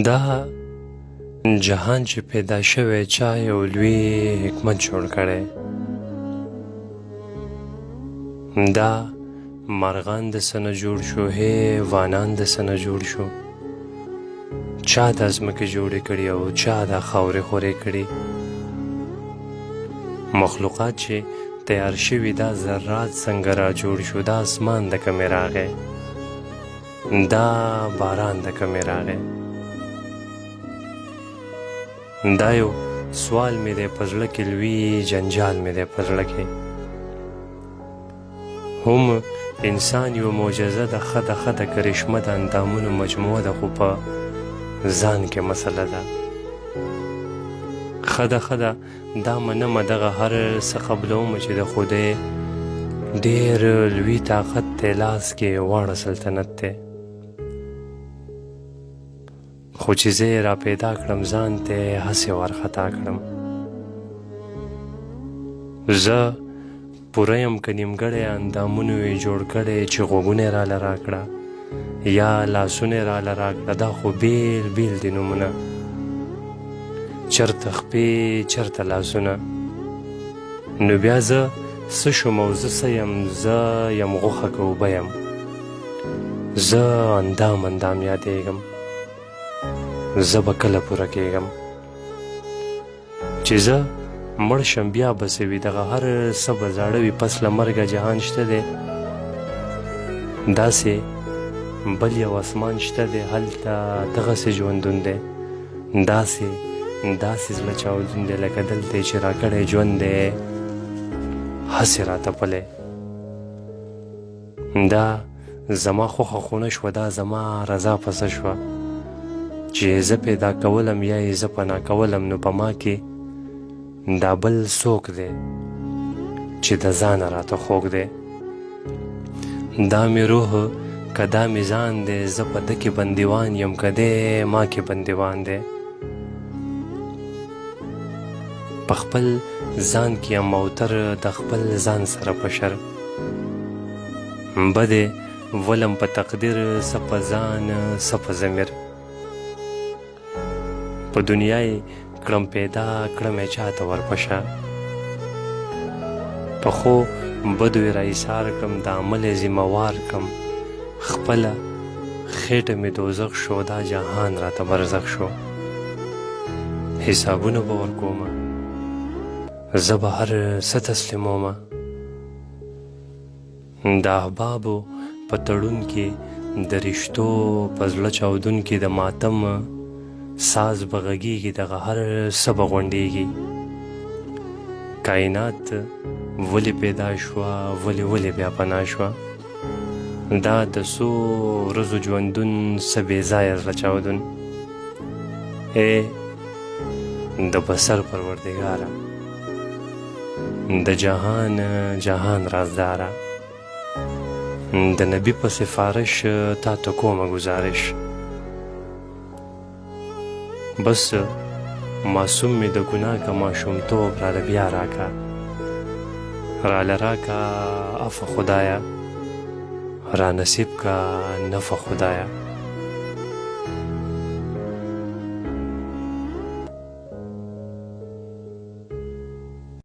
دا جهان چې پیدا شوی چا یو لوی حکمت جوړ کړی. دا مرغان د څه نه جوړ شو، حیوانان د څه نه جوړ شو، چا دا ځمکې جوړې کړي او چا دا خاورې خورې کړي. مخلوقات چې تیار شوي دا ذرات څنګه را جوړ شو، دا اسمان د کومې راغی، دا باران د کومې راغی. دا یو سوال مې دی په زړه کې، لوی جنجال مې دی په زړه کې. هم انسان یو معجزه ده، ښه د کرشمه د اندامونو مجموعه ده، خو په ځان کې مسله ده. ښه ده دا منمه دغه هر څه قبلومه چې د خدای ډېر لوی طاقت دی، لاس کې واړه سلطنت دی. خو چې زه یې را پیدا کړم ځان ته هسې وارخطا کړم. زه پوره یم که نیمګړی اندامونو یې جوړ کړی، چې غوږونه یې راله راکړه یا لاسونه یې راله راکړه، دا خو بیل بیل دي نومونه، چرته خپې چرته لاسونه. نو بیا زه څه شوم او زه څه یم؟ زه یم غوښه که اوبه یم، زه اندام یادېږم، زه به کله پوره کېږم. چې زه مړ شم بیا به څه وي، دغه هر څه به زاړه وي، پس له مرګه جهان شته دی، داسې بل یو اسمان شته دی، هلته دغسې ژوندون دی، داسې زړه چاودون دی لکه دلته چې را کړی ژوند دی هسې راته پلی. دا زما خوښه خو نه شوه، دا زما رضا پسه شوه چې زه پیدا کولم یا یې زه پناه کولم. نو په ما کې دا بل څوک دی چې د ځانه راته خوږ دی. دا مې روح که دا مې ځان دی، زه په ده کې بندیوان یم که دی ما کې بندیوان دی. په خپل ځان کې یم موتر، د خپل ځان سره په شر. بدې ولم په تقدیر، څه په ځان څه په ضمیر. په دنیا یې کړم پیدا، کړم یې چاته ورپشه، په ښو بدو یې را ایثار کړم، د عمل یې ذمه وار کړم. خپله خېټه مې دوزخ شو، دا جهان راته برزخ شو. حسابونه به ورکومه، زه به هر څه تسلیمومه. د احبابو په تړون کې، د رشتو په زړه چاودون کې، د ماتم ساز به غږیږي، دغه هر څه به غونډیږي. کائنات ولې پیدا شوه، ولې بیا پناه شوه، دا د څو ورځو ژوندون څه بې ځایه زړه چاودون. ای د بصر پروردګاره، د جهان رازداره، د نبی په سفارش تا ته کومه گزارش. بس معصوم می د ګناه که ماشومتوب راله بیا راکه، راله راکه عفو خدایه، را نصیب که نفع خدایه.